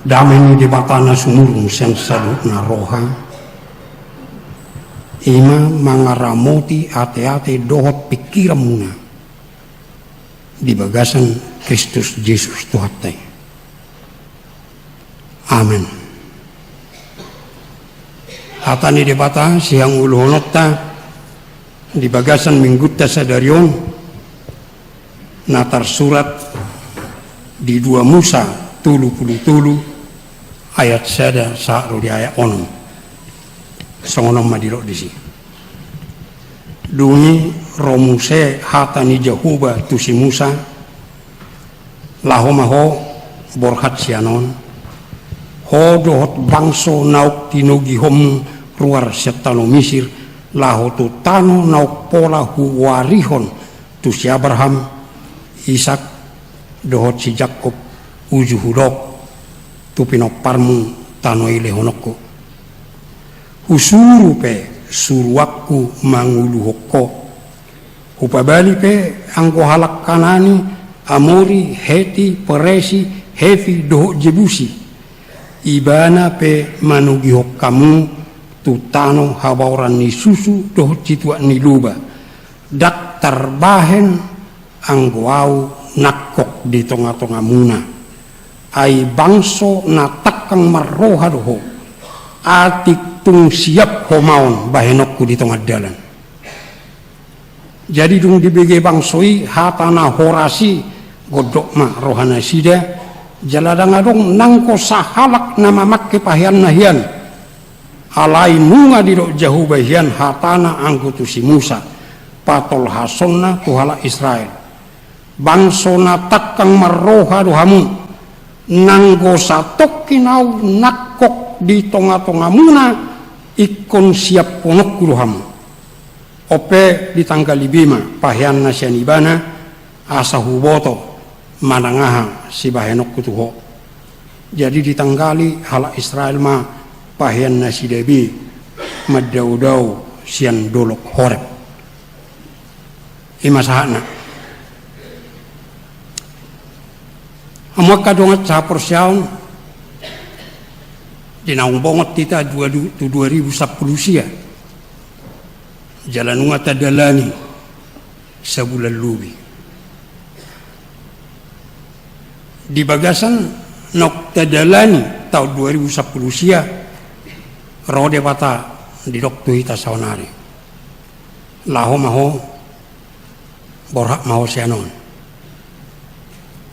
Damai di batana sumurung siang sadut na roha. Ima mangaramoti ate-ate dohot pikiran muna. Di bagasan Kristus Yesus Tuhan. Amin. Hatani di bata siang uluhonota di bagasan minggutta sadarion natar surat di 2 Musa tulu ayat sada sa'ru di ayat onom songonom madiro disi dungi romuse hatani Jehuba tusi Musa lahomaho borhat sianon ho dohot bangso nauk tinugi hom ruar setano Misir laho tu tano nauk pola hu warihon tusi Abraham Ishak dohot si Jakob uju hudok tupino parmu tano ile honoko husuru pe suruakku mangulu hoko upabali pe angko halak kanani Amori Heti Peresi Hevi dohot Jebusi ibana pe manugi hokamu tutano habauran ni susu dohot citua ni luba dak terbahen anggoau nakok di tonga-tonga muna ai bangso na takang marroha doho atik tung siap homaon bahenokku di tengah dalan jadi dung dibege bangsoi hatana horasi godok ma rohana sida jaladang adong nangko sahalak nama makke pahian nahian alai nunga didok jauh bahian hatana angkutu si Musa patol hasonna tuhala Israel bangsona takang marroha dohamu nanggo satok kinau nakok di tonga-tonga muna ikon siap ponok dohamu ope di tanggal 5 pahian nasian ibana asa huboto manangaha si bahenok kutuho jadi ditanggali hala Israel ma pahian nasi debi madau-dau sian dolok horep imasahana Amak kadongat sa persyaon dinaung bongot kita 2010 sia jalan ungat adalani sebulan lubi di bagasan nok tadalani tahun 2010 sia rode bata di doktu hita saunari laho maho borhak maho sianon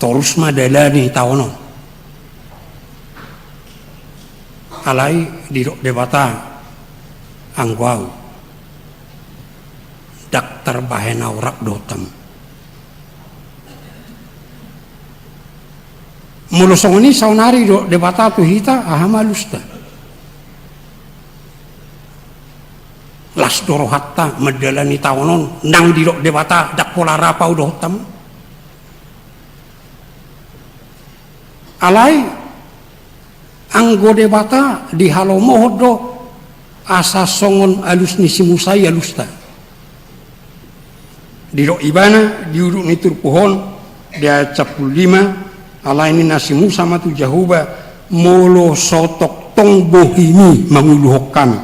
terus madalani tawonon alai dirok debata angguau daktar bahena urak dotam mulusong ini saunari debata tu hita ahamalusta las doro hatta madalani tawonon nang dirok debata dak pola rapau dotam alai anggo debata di halo mohodo asa songon alus nisi Musa alusta di ro ibana di uruk nitur pohon dia 15 alai ini nasi Musa matu Jahuba molo sotok tong bohimi mangulu hokami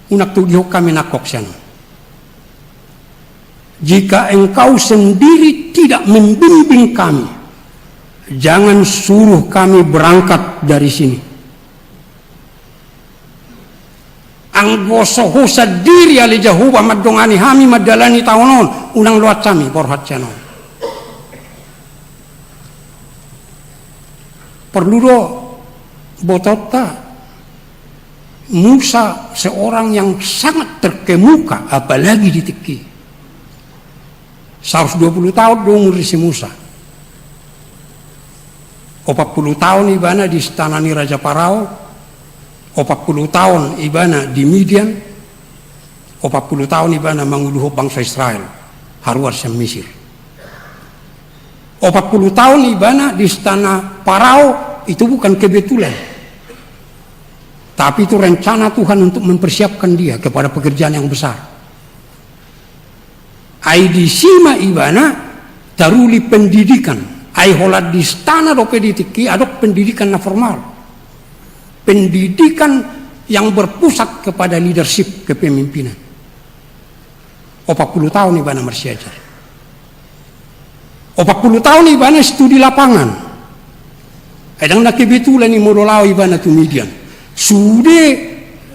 unak tu dihokami nakok sana jika engkau sendiri tidak membimbing kami jangan suruh kami berangkat dari sini. Anggoso hosa diri ali Jahuba madongani hami madalani taonon unang luat kami borhat channel. Perlu do botota Musa seorang yang sangat terkemuka apalagi diteki. 120 tahun umur si Musa. 40 tahun ibana di stanani Raja Parao 40 tahun ibana di Midian 40 tahun ibana manguluh bangsa Israel haruar sem Mesir 40 tahun ibana di istana Parao itu bukan kebetulan tapi itu rencana Tuhan untuk mempersiapkan dia kepada pekerjaan yang besar Aidi sima ibana taruli pendidikan Ai holat di istana do peditiki adok pendidikan na formal. Pendidikan yang berpusat kepada leadership kepemimpinan. 40 tahun ibana marsiajar. 40 tahun ibana studi lapangan. Edang nakibetulan ni modolaw ibana tumidian. Sude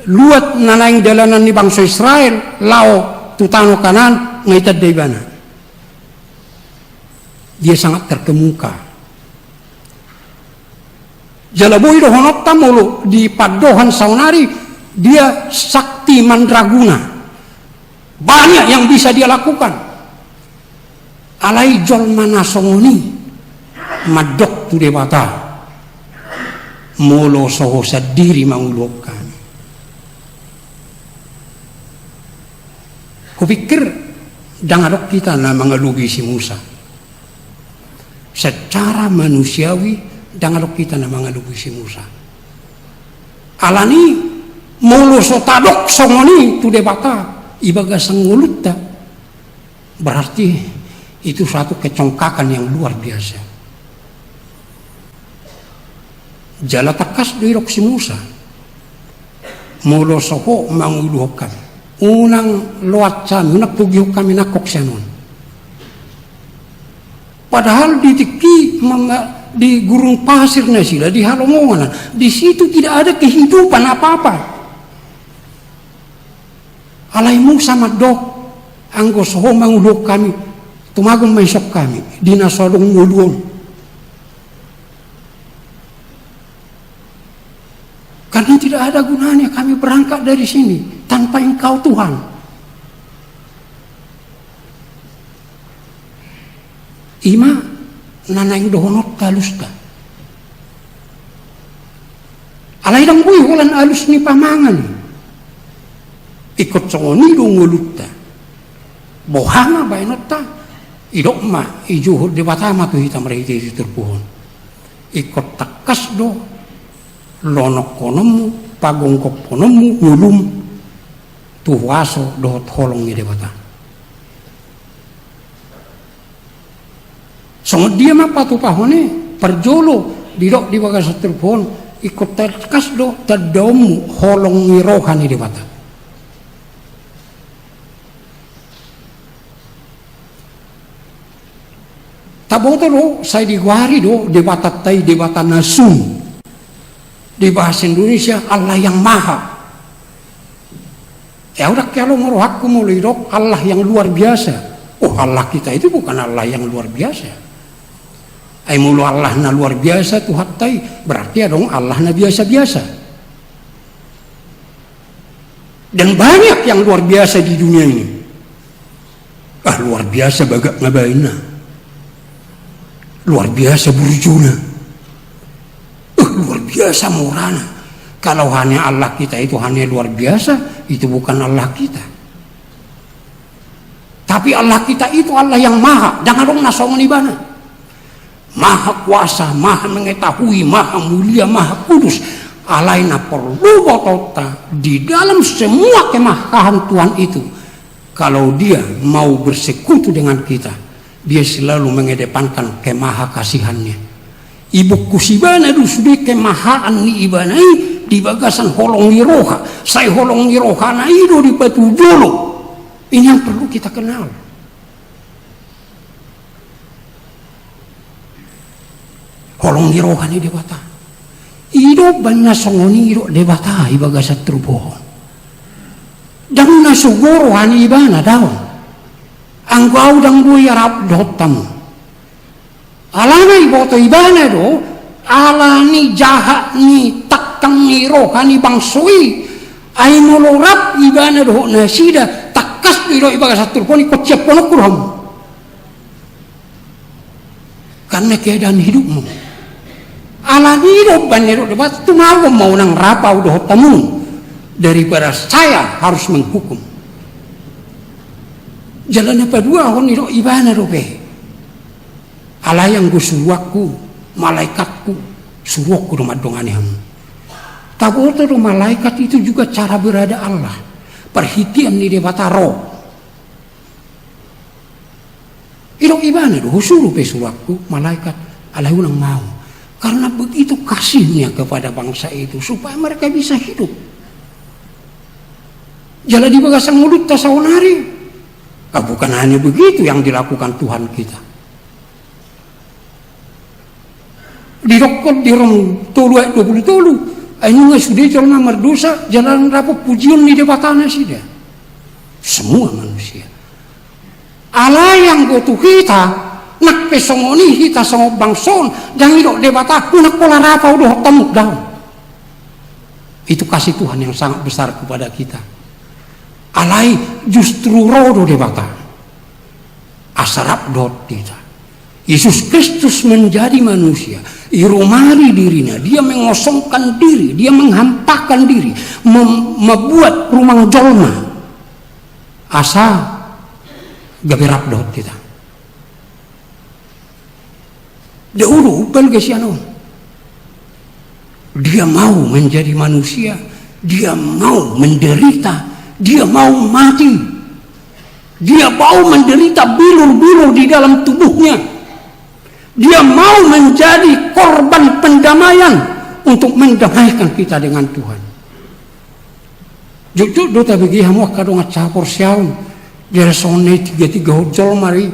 luat nanaing dalanan ni bangsa Israel lao tutano kanan ngaitad da ibana. Dia sangat terkemuka. Jalaboy do honot tamolo di padohan saunari, dia sakti mandraguna. Banyak yang bisa dia lakukan. Alai jol manasongoni madok tu dewata. Molo soho sadiri mangulokkan. Kupikir dangadok kita na mangalugi si Musa. Secara manusiawi dangadok kita na mangalugi si Musa. Alani molo so tadok songoni tu debata ibaga sangulut ta. Berarti itu suatu kecongkakan yang luar biasa. Jala takas dirok si Musa. Molo soho manguluhkan. Unang loat kami unak tugiho kami nakok sianon. Padahal di gurun pasir na sila, di halomongan, di situ tidak ada kehidupan apa-apa. Alay Musa madok, anggo soho mangulok kami, tumagong maisok kami, di nasodong nguluon. Karena tidak ada gunanya kami berangkat dari sini tanpa Engkau Tuhan. Ima nanaing dohonot kalusta. Alay dang buy hulan alus ni pamangan. Ikut songoni do ngulutta. Bohanga bainota. Idok ma ijuhud di batama tu hitam rehiti si terpuhon. Ikut takas do lonok konomu pagongkok konomu ngulum tuwaso do holong ni debata. Songot dia mapa tu pahone perjolo didok di bagas terpon ikut terkas do terdomu holong ni rohani debata. Taboto do saya diguari do debata tai debata nasum. Di bahasa Indonesia Allah yang maha. Ya udah kalau merohakku mulai dok Allah yang luar biasa. Oh Allah kita itu bukan Allah yang luar biasa. Ai mulu Allah na luar biasa tuh hatai berarti dong Allah na biasa-biasa. Dan banyak yang luar biasa di dunia ini. Luar biasa bagak ngabaina. Luar biasa burjuna. Luar biasa murana. Kalau hanya Allah kita itu hanya luar biasa, itu bukan Allah kita. Tapi Allah kita itu Allah yang maha. Jangan dong nasongan ibana. Maha kuasa, maha mengetahui, maha mulia, maha kudus. Alaina perlu botota di dalam semua kemahaan Tuhan itu. Kalau dia mau bersekutu dengan kita, dia selalu mengedepankan kemaha kasihannya. Ibu kusibana dusudi kemahaan ni ibanai di bagasan holong ni roha. Saya holong ni roha na ido di batu jolo. Ini yang perlu kita kenal. Holong ni roha ni debata. Ido banyak songoni ido debata ibaga satrubo. Dang nasugoro hani ibana daw. Anggau dang buya rap dotam. Alana iboto ibana do. Alani jahat ni takang ni roha ni bangsui. Ay molorap ibana do nasida takas ido ibaga satrubo ni kociap kono kurham. Karena keadaan hidupmu. Alani do banero debat tumago mau nang rapa udah tamu daripada saya harus menghukum. Jalan apa dua hon iro ibana robe. Ala yang gue suruhku malaikatku suruhku rumah dongane ham. Tahu tu malaikat itu juga cara berada Allah. Perhatian ni debata roh. Iro ibana do suruh pe suruhku malaikat. alai unang mau. Karena begitu kasihnya kepada bangsa itu supaya mereka bisa hidup. Jala di bagasang mulut tasawonari. Bukan hanya begitu yang dilakukan Tuhan kita. Dirokot di rom tolu ayat 20 ayat sudah jalan merdosa jalan rapuh pujian di debatana sih dia. Semua manusia. Allah yang gotu kita nak pesongoni kita songok bangson jangan hidup debata nak pola rapa udah temuk daun. Itu kasih Tuhan yang sangat besar kepada kita. Allah justru rodo debata asarap dot kita. Yesus Kristus menjadi manusia, iromari dirinya, dia mengosongkan diri, dia menghampakan diri, membuat rumah jolma, asa gaberap dot kita. Dahulu pelgesiano, dia mau menjadi manusia, dia mau menderita, dia mau mati, dia mau menderita bilur-bilur di dalam tubuhnya. Dia mau menjadi korban pendamaian untuk mendamaikan kita dengan Tuhan. Jujur dota bagi hamu kadang ngacapor siaun. Dia sone 33 hojol mari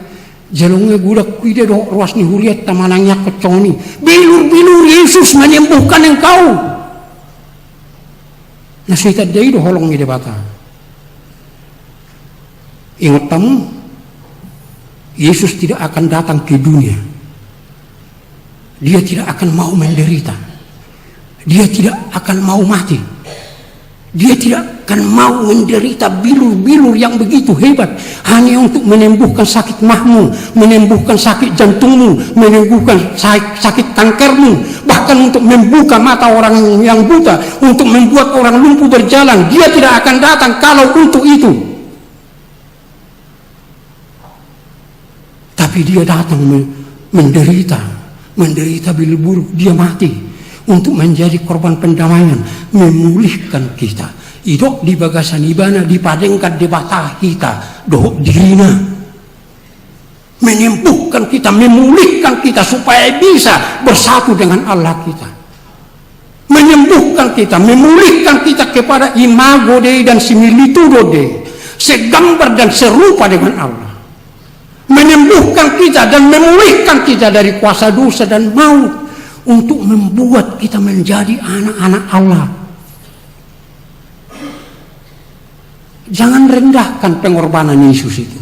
jalungnya gudak kuida do ruas ni huriat tamanangnya keconi. Bilur-bilur Yesus menyembuhkan engkau. Nah kita dai do holong ni debata. Ingat kamu, Yesus tidak akan datang ke dunia. Dia tidak akan mau menderita. Dia tidak akan mau mati. Dia tidak akan mau menderita bilur-bilur yang begitu hebat hanya untuk menyembuhkan sakit mahmu, menyembuhkan sakit jantungmu, menyembuhkan sakit kankermu, bahkan untuk membuka mata orang yang buta, untuk membuat orang lumpuh berjalan. Dia tidak akan datang kalau untuk itu. Tapi dia datang menderita bilur, dia mati untuk menjadi korban pendamaian, memulihkan kita. Idok di bagasan ibana dipadengkan di batah kita, doh dirina, menyembuhkan kita, memulihkan kita supaya bisa bersatu dengan Allah kita, menyembuhkan kita, memulihkan kita kepada imago Dei dan similitudo Dei, segambar dan serupa dengan Allah. Menyembuhkan kita dan memulihkan kita dari kuasa dosa dan maut untuk membuat kita menjadi anak-anak Allah. Jangan rendahkan pengorbanan Yesus itu.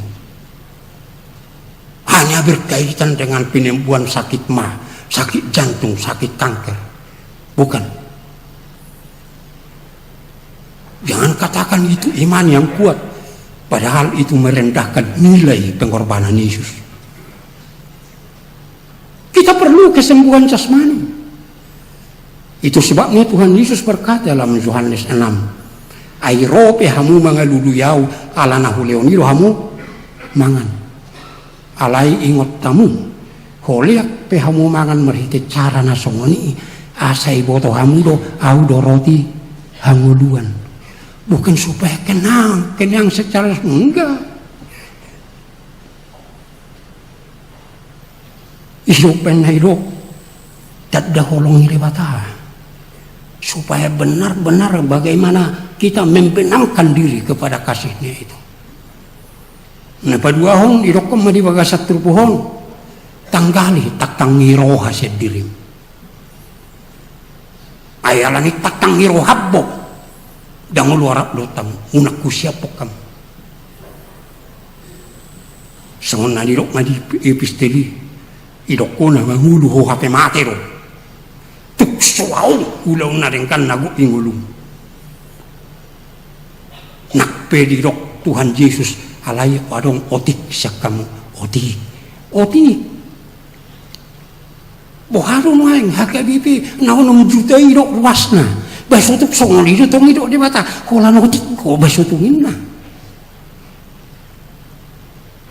Hanya berkaitan dengan penyembuhan sakit mah, sakit jantung, sakit kanker. Bukan. Jangan katakan itu iman yang kuat. Padahal itu merendahkan nilai pengorbanan Yesus. Kita perlu kesembuhan jasmani. Itu sebabnya Tuhan Yesus berkata dalam Yohanes 6, Airo pehamu mangaluluyau ala nahuleoniro hamu mangan. Alai ingot tamu, holiak pehamu mangan merhite cara nasongoni, asai boto hamu do au do roti hanguduan. Bukan supaya kenyang secara enggak. Hidup penhidup tak ada holong debata. Supaya benar-benar bagaimana kita membenamkan diri kepada kasihnya itu. Nah padua hong irokom madi bagasat turpuhon tanggali takang ngiro hasil diri. Ayalani takang ngiro habbo. Dango luarap lotang unak kusiapok kam. Sangon na dirok madi episteli idok ko na mahulu ho hape matero. Tuksuaw ulaw na rin kan nagu ingulung. Nakpe dirok Tuhan Yesus alay wadong otik siya kamu otik. Boharo maeng hakabipi naonom juta idok ruas na. Basutuk song lido tong idok di mata kola notik ko basutungin na.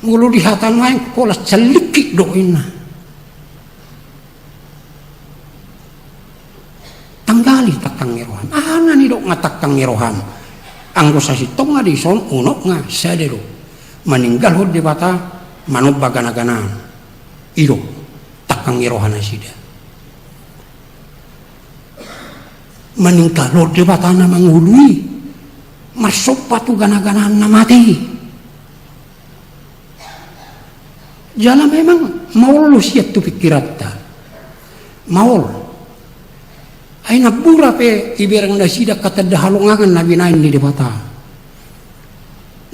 Mulu di hatan maeng kola celikik doin na. Tanggali takang ngiroham. Ana ni dok ngatakang ngiroham. Anggo sa sitong nga di son unok nga sadero. Meninggal hod di bata manut bagana-gana. Idok tak kang irohana sida meningkalo debatana mangului marsopatu gana-ganaan na mati jala memang maul siat tu pikiratta maul ay nabura pe iberang na sida katadahalungangan na binain di debata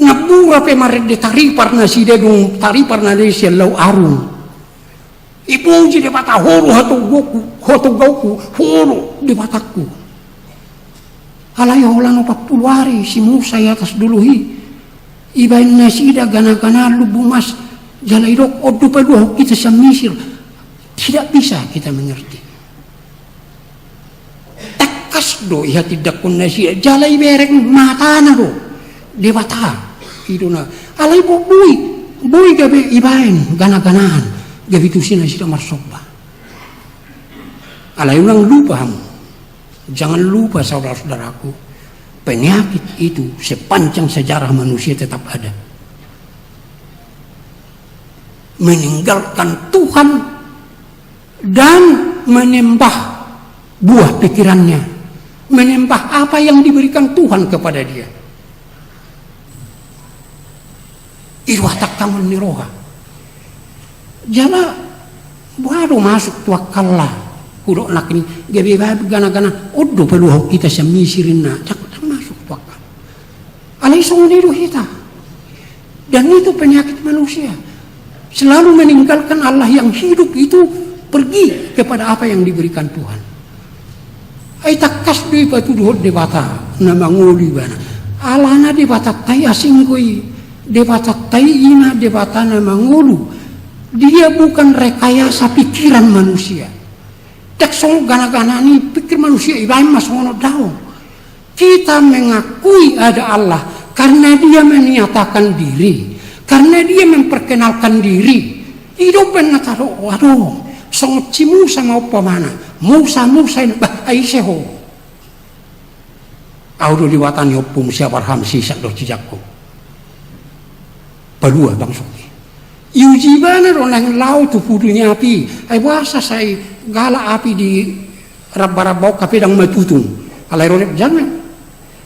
nabura pe mared de taripar na sida dung taripar na de sialau arung ipuji de bata horo hoto goku horo de bataku alay holano papuluari si Musa ya atas duluhi ibain na sida gana-gana lubumas jalaidok odu peduh kita sa Misir tidak bisa kita mengerti takas do iha tidak kun na sida jalai bereng mata na do de bata iduna alay bo bui gabe ibain gana-ganaan gabe tu sina sida marsoba alay ulang lupa hamu. Jangan lupa saudara-saudaraku, penyakit itu sepanjang sejarah manusia tetap ada. Meninggalkan Tuhan dan menyembah buah pikirannya, menyembah apa yang diberikan Tuhan kepada dia. Irwatak tamun niroha. Jala baru masuk tuakallah. Kudok nak ni gabe gana-gana odo peluh kita semisirin na tak masuk wakal alai songiru kita dan itu penyakit manusia selalu meninggalkan Allah yang hidup itu pergi kepada apa yang diberikan Tuhan ai takas deui patuduh debata nama ngoli bana alana debata tai asingkoi debata tai ina debata nama ngolu dia bukan rekayasa pikiran manusia. Tak song gana-gana ni pikir manusia ibaim mas ngono daw. Kita mengakui ada Allah karena dia menyatakan diri, karena dia memperkenalkan diri. Hidup benar taruh, waduh, song cimu sama apa mana? Musa bah aiseho. Audo diwatani opum siapa hamsi sak do cijakku. Padua bang soki. Yujibana ronang lau tu pudunya api. Ai bahasa saya gala api di rabau kapedang matutun alai ronek jangan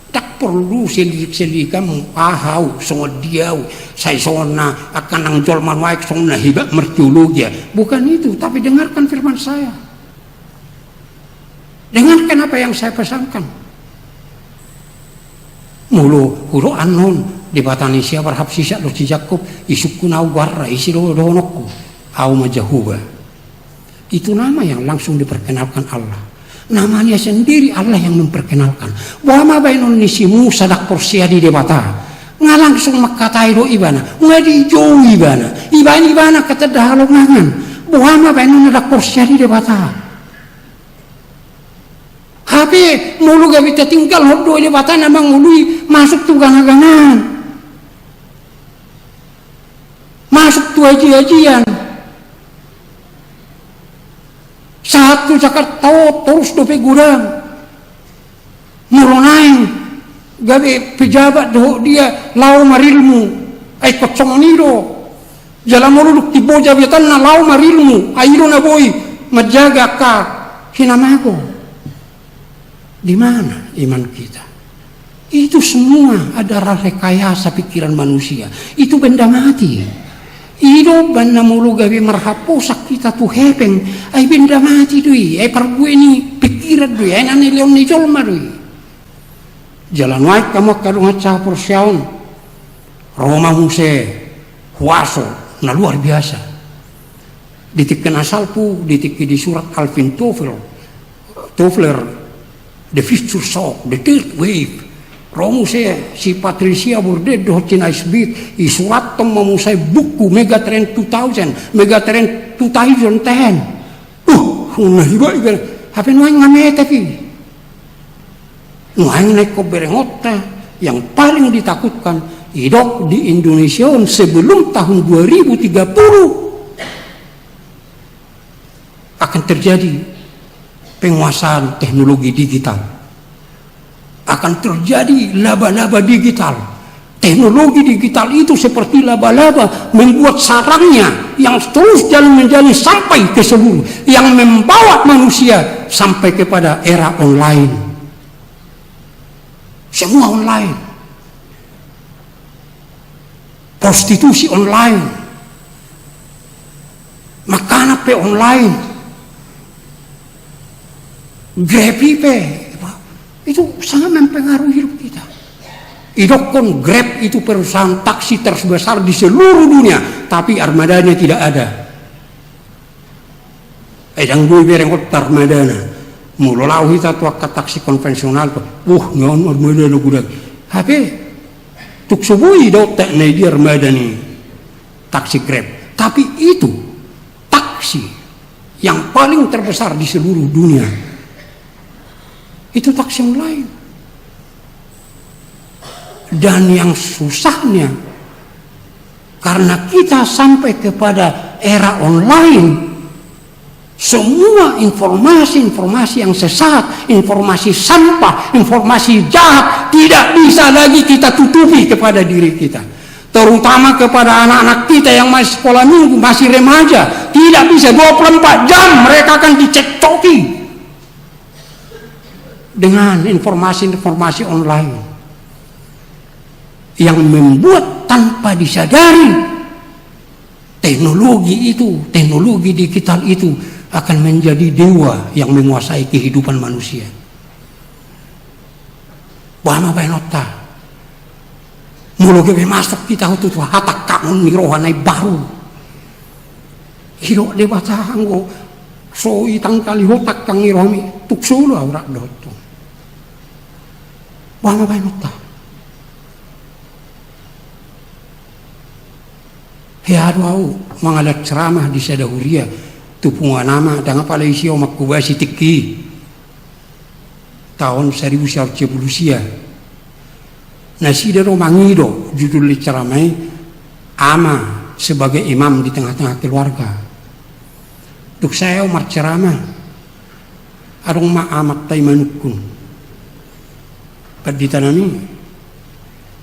tak perlu selik kamu ahau songo diau saya sona akan nang jol manwaik sona hibak merculugia bukan itu tapi dengarkan firman saya dengarkan apa yang saya pesankan mulu huru anon dibatani siapa berhab sisa lo cijakub isukuna warra isi dohonokku au majahuba. Itu nama yang langsung diperkenalkan Allah. Namanya sendiri Allah yang memperkenalkan. Wama bainun nisi Musa dak porsia di debata. Nga langsung makatai do ibana. Nga di jauh ibana. Ibana kata dahalongangan. Wama bainun dak porsia di debata. Hape mulu gabi tinggal hodo debata nama ngului masuk tu gana-ganaan. Masuk tu haji-hajian. Satu Jakarta terus dope gudang muronaing gabe pejabat doh dia lau marilmu ay kocong niro jalan muluk tiboja biatan na lau marilmu ayro na boy majaga ka hinamago di mana iman kita itu semua adalah rekayasa pikiran manusia itu benda mati. Ido bana mulu gawe marhaposak kita tu hepeng ay benda mati dui ay pargue ni pikiran dui ay nani leon ni jolma dui jalan waik kamu kadung aca porsiaun Roma muse huaso na luar biasa ditikkan asalpu ditikki di surat Alvin Toffler the future shock the third wave Romu saya si Patricia Bordedo Cina Isbit isurat temu saya buku Megatrend 2000 Megatrend 2010 nah iba apa nuang ngame tapi nuang naik ko berengota yang paling ditakutkan hidup di Indonesia sebelum tahun 2030 akan terjadi penguasaan teknologi digital akan terjadi laba-laba digital Teknologi digital itu seperti laba-laba membuat sarangnya yang terus jalan menjadi sampai ke seluruh, yang membawa manusia sampai kepada era online. Semua online. Prostitusi online. Makanan online. Grab itu sangat mempengaruhi hidup kita. Idokon Grab itu perusahaan taksi terbesar di seluruh dunia, tapi armadanya tidak ada. Yang gue berengkot armadana, mulu lau kita tuh ke taksi konvensional tuh, nyon armadana gudak. Tapi tuk subui dot tak di armadani taksi Grab, tapi itu taksi yang paling terbesar di seluruh dunia. Itu taksi online. Dan yang susahnya, karena kita sampai kepada era online, semua informasi yang sesat, informasi sampah, informasi jahat tidak bisa lagi kita tutupi kepada diri kita. Terutama kepada anak-anak kita yang masih sekolah minggu, masih remaja, tidak bisa 24 jam mereka akan dicekcoki dengan informasi-informasi online yang membuat tanpa disadari teknologi digital itu akan menjadi dewa yang menguasai kehidupan manusia. Bama benota mulu ke masuk kita itu hatak kangun mirohanai baru hiro de baca anggo so itang kali hotak kang iromi tuksulu aurak doto. Bama benota Headuau mengalat ceramah di Sadahuria tupungan nama dengan pala isio makubasi tiki tahun 1970 nasida romangido judul ceramai ama sebagai imam di tengah-tengah keluarga. Tuk saya umar ceramah arung ma'amat taimanukun paditanami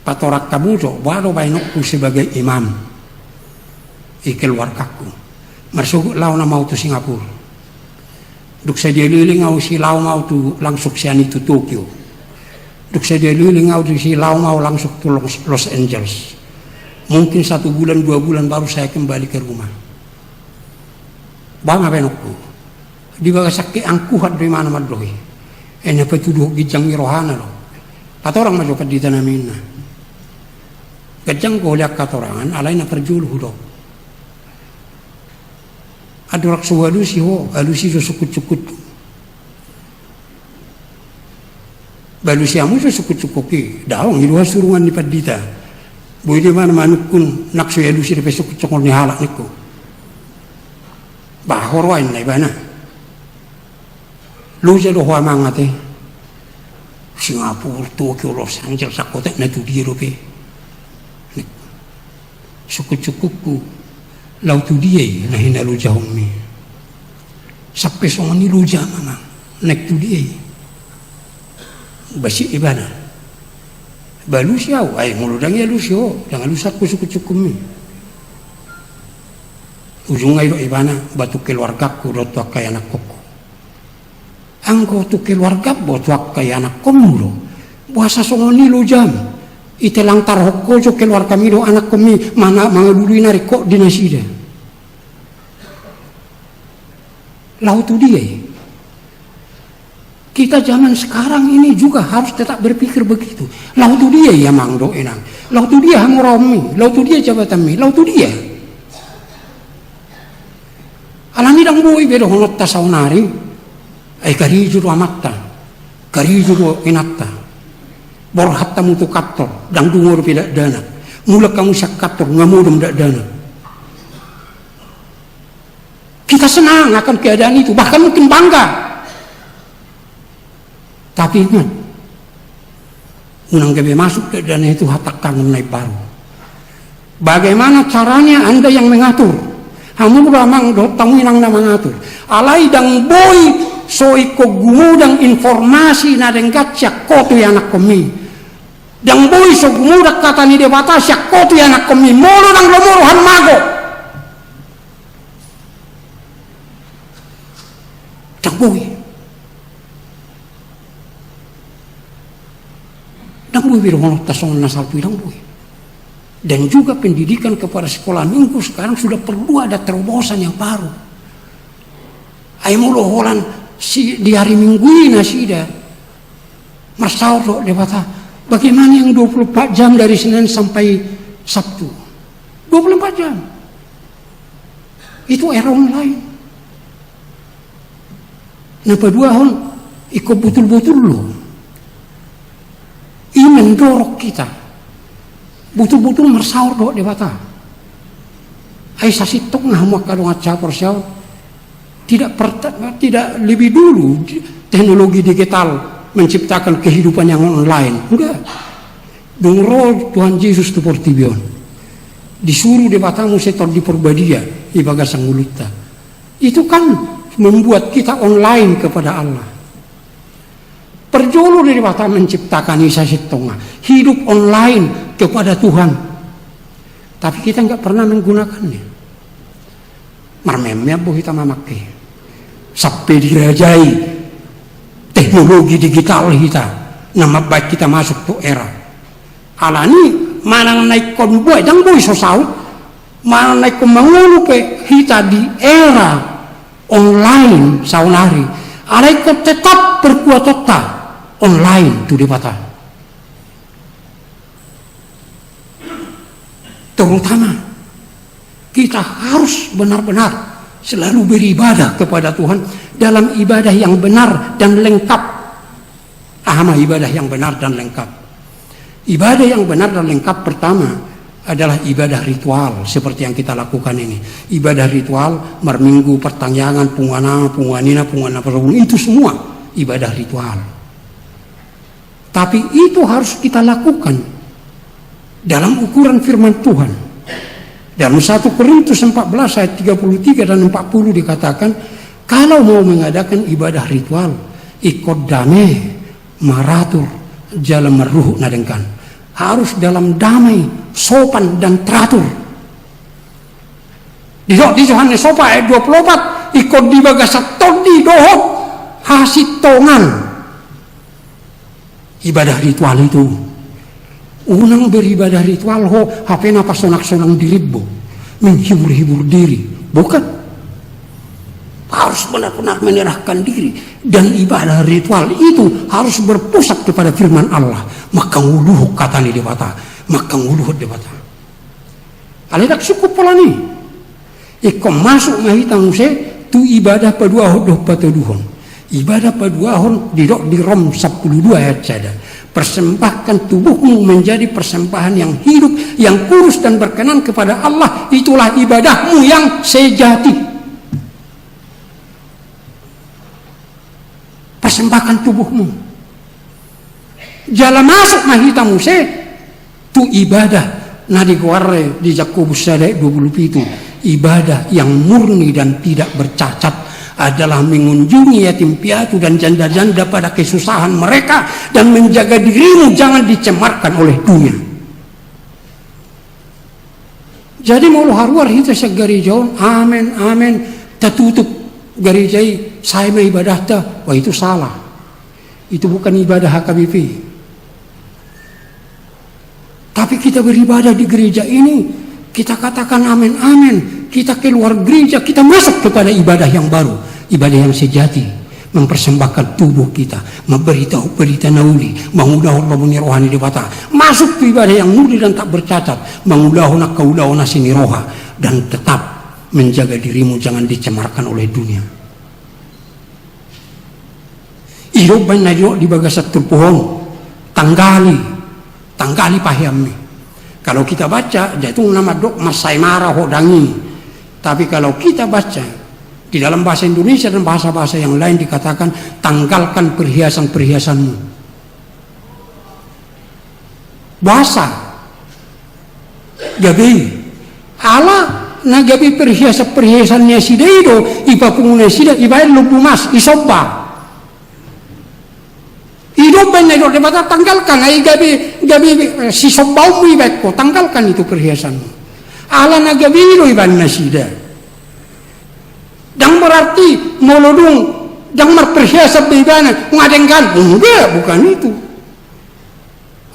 patorak kabujo wado bainokku sebagai imam keluargaku masuk lau na mau tu Singapura duk saya dia liling au si lau mau tu langsung sian itu Tokyo duk saya dia liling au si lau mau langsung tu Los Angeles. Mungkin 1 bulan 2 bulan baru saya kembali ke rumah. Bang apa nokku di baga sakit angkuhat dari mana madoi ene petuduh gijang rohana lo kata orang masuk di tanamina gajang ko liak kata orangan alai na perjuluh do adurak suwalusi ho alusi so sukut-sukut balusi amu so sukut-sukuki daong hidup surungan di padita boy di mana manukun nakso alusi de sukut-sukut ni halak niko bahor wain na ibana luja do hoa mangate Singapura Tokyo Los Angeles sakota na tu di rope sukut-sukutku lau tu dia na hina luja hommi sampai songan ni luja mama naik tu dia basi ibana balu siau ai muludang ya lu sio jangan lusak ku suku-suku mi ujung ai do ibana batu keluargaku do tu kaya anak koko angko tu keluarga bo tu kaya anak komulo puasa songan ni lujam itelang tarhoko jo keluarga mi do anak komi mana mangadului nari kok dinasida lau tu dia. Kita zaman sekarang ini juga harus tetap berpikir begitu. Lau tu dia ya mangdo enang. Lau tu dia hamuromi, lau tu dia jabatami, lau tu dia. Alami dang bui bedo honot tasaunari. Ai kari juru amatta. Kari juru inatta. Bor hatta mutu kator dang dungor pidak dana. Mula kamu sak kator ngamudum dak dana. Kita senang akan keadaan itu, bahkan mungkin bangga. Tapi ingat, unang gebe masuk ke dana itu hatak kangen naik baru. Bagaimana caranya Anda yang mengatur? Hamu ramang do tamu inang na mengatur. Alai dang boy soi ko gumudang informasi na deng gatsak ko tu anak kami. Dan boy so gumudak kata ni dewata siak kotu yang nak komi molo nang lomorohan mago. Dan boy. Dan boy birohon tasong nasal pirang boy. Dan juga pendidikan kepada sekolah minggu sekarang sudah perlu ada terobosan yang baru. Ayo molo holan si di hari minggu ini sida. Marsau do dewata. Bagaimana yang 24 jam dari Senin sampai Sabtu? 24 jam. Itu era online. Nah, kedua hon ikut betul-betul loh. Ini mendorong kita. Betul-betul mersaur doa dewata. Ai sasitok ngahamak kadang acapor siau. Tidak lebih dulu teknologi digital menciptakan kehidupan yang online. Enggak. Dungro Tuhan Yesus tu portibion. Disuruh debatamu setor di perbadia ibaga sangguluta. Itu kan membuat kita online kepada Allah. Perjolo dari bata menciptakan isa setonga. Hidup online kepada Tuhan. Tapi kita enggak pernah menggunakannya. Marmemnya bu kita memakai. Sampai dirajai teknologi digital kita, nama baik kita masuk tuh era. Alani mana naik konvoy, jangan boy sosau, mana naik kemangulu pe kita di era online saunari. Alai kau tetap berkuat total online tu debata. Terutama kita harus benar-benar selalu beribadah kepada Tuhan dalam ibadah yang benar dan lengkap. Ibadah yang benar dan lengkap. Ibadah yang benar dan lengkap pertama adalah ibadah ritual seperti yang kita lakukan ini. Ibadah ritual, marminggu, pertanyaan, punganina, itu semua ibadah ritual. Tapi itu harus kita lakukan dalam ukuran firman Tuhan. Dalam 1 Korintus 14 ayat 33 dan 40 dikatakan, kalau mau mengadakan ibadah ritual, ikut damai, maratur, jalan meruh nadengkan. Harus dalam damai, sopan dan teratur. Di Yohanes sopa ayat 24, ikut di bagasat todi dohok, hasit tongan. Ibadah ritual itu. Unang beribadah ritual ho HP napa sonak-sonang diribo menghibur-hibur diri, bukan, harus benar-benar menyerahkan diri. Dan ibadah ritual itu harus berpusat kepada firman Allah. Maka nguluh kata ni dewata, maka nguluh dewata aledak cukup pola ni ikom masuk mahitang se tu ibadah paduahon patuduhon. Ibadah paduahon di Rom 12 ayat sada. Persembahkan tubuhmu menjadi persembahan yang hidup, yang kurus dan berkenan kepada Allah. Itulah ibadahmu yang sejati. Persembahkan tubuhmu. Jalan masuk mahitamu se tu ibadah nadi guarre di Yakobus 20 itu. Ibadah yang murni dan tidak bercacat adalah mengunjungi yatim piatu dan janda-janda pada kesusahan mereka dan menjaga dirimu jangan dicemarkan oleh dunia. Jadi mau haruar kita segarejauh, amin, tertutup garejai saya ibadah ta, wah itu salah. Itu bukan ibadah HKBP. Tapi kita beribadah di gereja ini, kita katakan amin, kita keluar gereja, kita masuk kepada ibadah yang baru, ibadah yang sejati, mempersembahkan tubuh kita, memberitahu berita nauli, mengudahun rohani dewata, masuk ke ibadah yang murni dan tak bercacat, mengudahun kaudahun sini roha, dan tetap menjaga dirimu jangan dicemarkan oleh dunia. Hidup banyak di bagasat terpohong, tanggali paham nih. Kalau kita baca, jatuh nama dok masai marah hodangi. Tapi kalau kita baca di dalam bahasa Indonesia dan bahasa-bahasa yang lain dikatakan tanggalkan perhiasan-perhiasanmu. Bahasa gabi ala na gabi perhiasannya sidaido ipapungune sida ibaid lubu mas isoba. Hidup banyak dok debata tanggalkan, ay gabi si sobaw mo ibek ko, tanggalkan itu perhiasan mo. Ala na gabi lo iban na sida. Dang berarti molodong, dang marperhiasa bebana, ngadengkan, enggak, bukan itu.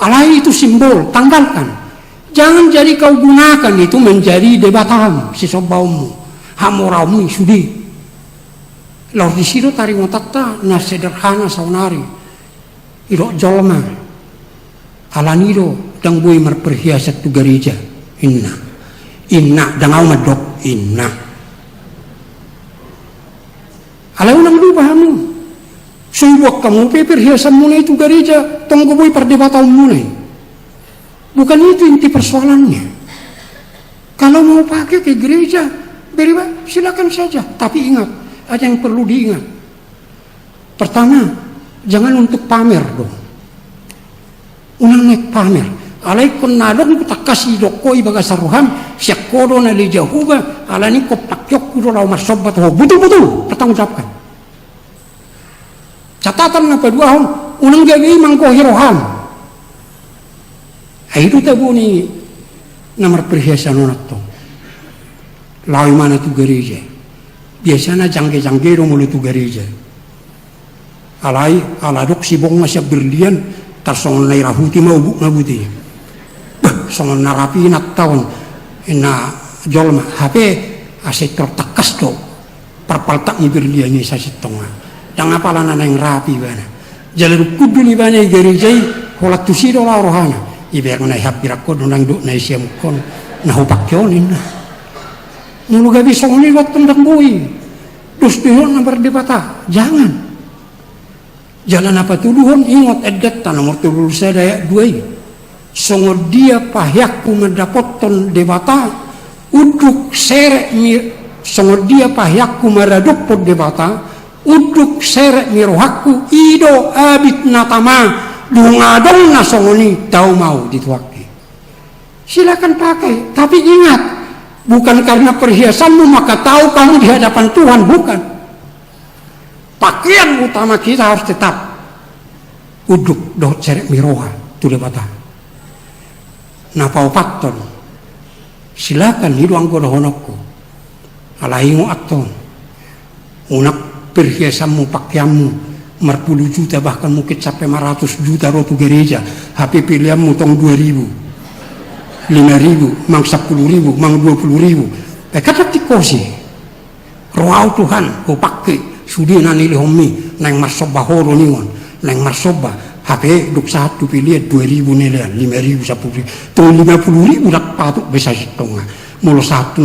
Ala itu simbol, tanggalkan. Jangan jadi kau gunakan itu menjadi debatan si sobaumu, hamoraumu sudi. Lalu di situ tarik ngotakta na sederhana saunari, irok jolma, alanido dang boy marperhiasa tu gereja, inna dang au madok inna. Alau nang lubah mu, subuak kamu perhiasan mulai itu gereja, tunggu boy perdebatan mulai. Bukan itu inti persoalannya. Kalau mau pakai ke gereja, beribadah silakan saja. Tapi ingat, ada yang perlu diingat. Pertama, jangan untuk pamer dong. Unang naik pamer. Alaikon nadong tak kasih dokoi bagasaruham siak kodo na lijahuba alani ko pakyok kudo lau masobat ho betul-betul bertanggung jawabkan. Catatan apa dua hon unang gawi mangko hiroham. Itu tabu ni nomor perhiasan orang tu. Lawi mana tu gereja? Biasanya jangge-jangge dong mulu tu gereja. Alai aladok si bong masih berlian tarsongon nai rahuti mau buk ngabuti. Songon narapi nak tahun ina jolma HP aset tertakas do. Perpaltak ni berlian ni sasit tonga. Jangan apalah nana yang rapi bana. Jalan kudu ni bana gereja holat tu si do la rohana. Iber na hapirak ko nang do na siam kon na hupakyonin na. Mulu gabi songoni waktu ndang bui. Dus dihon na berdebata. Jangan. Jalan apa tuduhon ingat edet nomor tulul saya dua. Songor dia pahyak ku mendapoton debata uduk serek mir songor dia pahyak ku meraduk pod debata uduk serek mirohaku ido abit natama. Dungadong na songoni tahu mau dituaki. Silakan pakai, tapi ingat bukan karena perhiasanmu maka tahu kamu di hadapan Tuhan, bukan. Pakaian utama kita harus tetap uduk dot cerek miroha tu debata. Napau paton. Silakan hiduang godo honokku. Alaingu aton. Unak perhiasanmu pakaianmu. 40 juta bahkan mungkin sampai 500 juta rotu gereja. HP pilihanmu tong 2.000 5.000 mang 10.000 mang 20.000 kata tikosi roau Tuhan ko pakai sudi nani lihomi nang masoba horo ningon nang masoba HP duk satu pilih 2.000 nilai 5.000 10.000 tong 50.000 dak patuk bisa sitonga mulo 600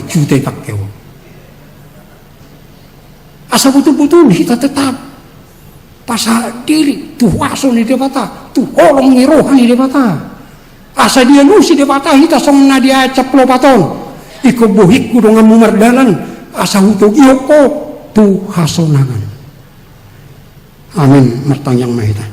juta pakai asal betul-betul kita tetap pasal diri tu waso ni debata tu holong ni rohani debata asa dia lusi debata hita song na dia ceplo paton iko bohik ku dengan mumardalan asa hutog iyoko tu hasonangan amin martang yang mahita.